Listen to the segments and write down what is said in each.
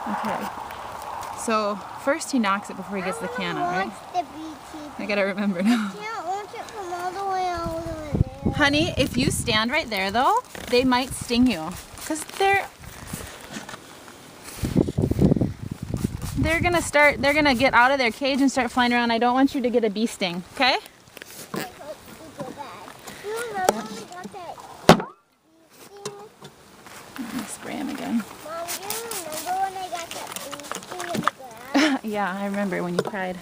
Okay. So first he knocks it before he gets the can out, right? I gotta remember now. I can't watch it from all the way there. Honey, if you stand right there though, they might sting you. Because they're gonna get out of their cage and start flying around. I don't want you to get a bee sting, okay? I hope you go back. You remember when we got that bee sting? I'm gonna spray him again. Mom, do you remember when I got that bee sting in the grass? Yeah, I remember when you cried.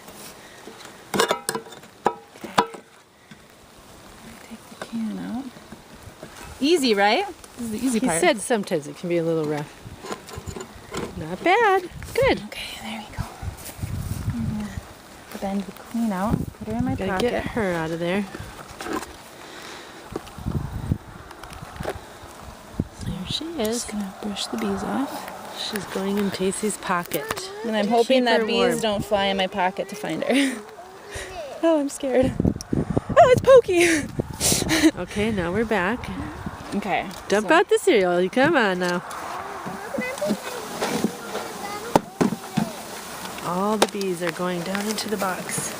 Take the can out. Easy, right? This is the easy part. He said sometimes it can be a little rough. Not bad. Good. Okay, there we go. I'm gonna bend the queen out, put her in my Gotta pocket. get her out of there. There she is. Just gonna brush the bees off. She's going in Casey's pocket. And I'm hoping Keep that her bees warm. don't fly in my pocket to find her. Oh, I'm scared. Oh, it's Pokey! Okay, now we're back. Okay. Dump so- out the cereal. Come on now. All the bees are going down into the box.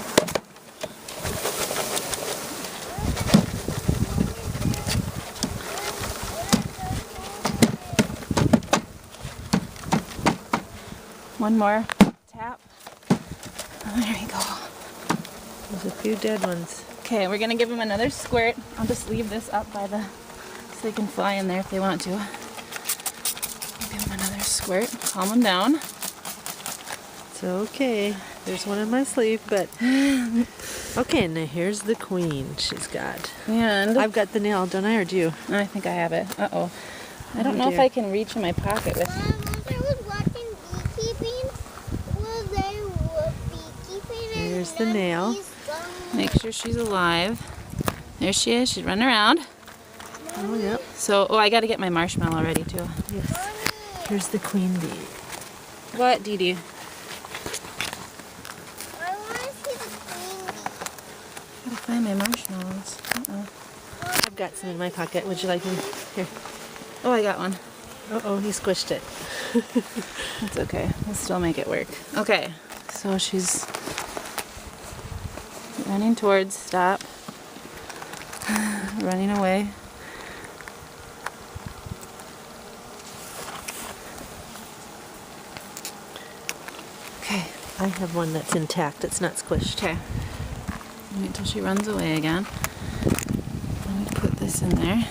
One more tap. Oh, there we go. There's a few dead ones. Okay, we're gonna give them another squirt. I'll just leave this up by the, so they can fly in there if they want to. Give them another squirt, calm them down. It's okay. There's one in my sleeve, but okay. Now here's the queen. She's got. And I've got the nail, don't I, or do you? I think I have it. Uh-oh. I don't know if dear. I can reach in my pocket with. Once I was watching beekeeping, they were beekeeping. Here's the nail. Make sure she's alive. There she is. She's running around. Oh, yep. So, I got to get my marshmallow ready too. Yes. Here's the queen bee. What, Dee Dee? I want to see the queen bee. Gotta find my marshmallows. Uh-oh. I've got some in my pocket. Would you like them? Here. Oh, I got one. Uh-oh, he squished it. It's okay. We'll still make it work. Okay. So she's running towards. Stop. Running away. Okay. I have one that's intact. It's not squished. Okay. Wait until she runs away again. Let me put this in there.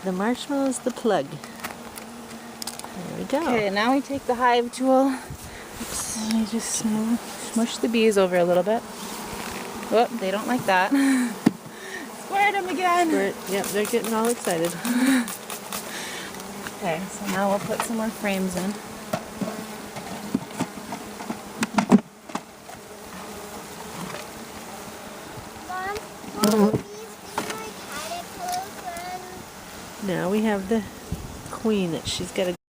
The marshmallow's the plug. There we go. Okay, now we take the hive tool. Oops. And we just smush the bees over a little bit. Whoop, they don't like that. Squirt them again. Squirt. Yep, they're getting all excited. Okay, so now we'll put some more frames in. Mom, will these be my caterpillar friends? Now we have the queen that she's got to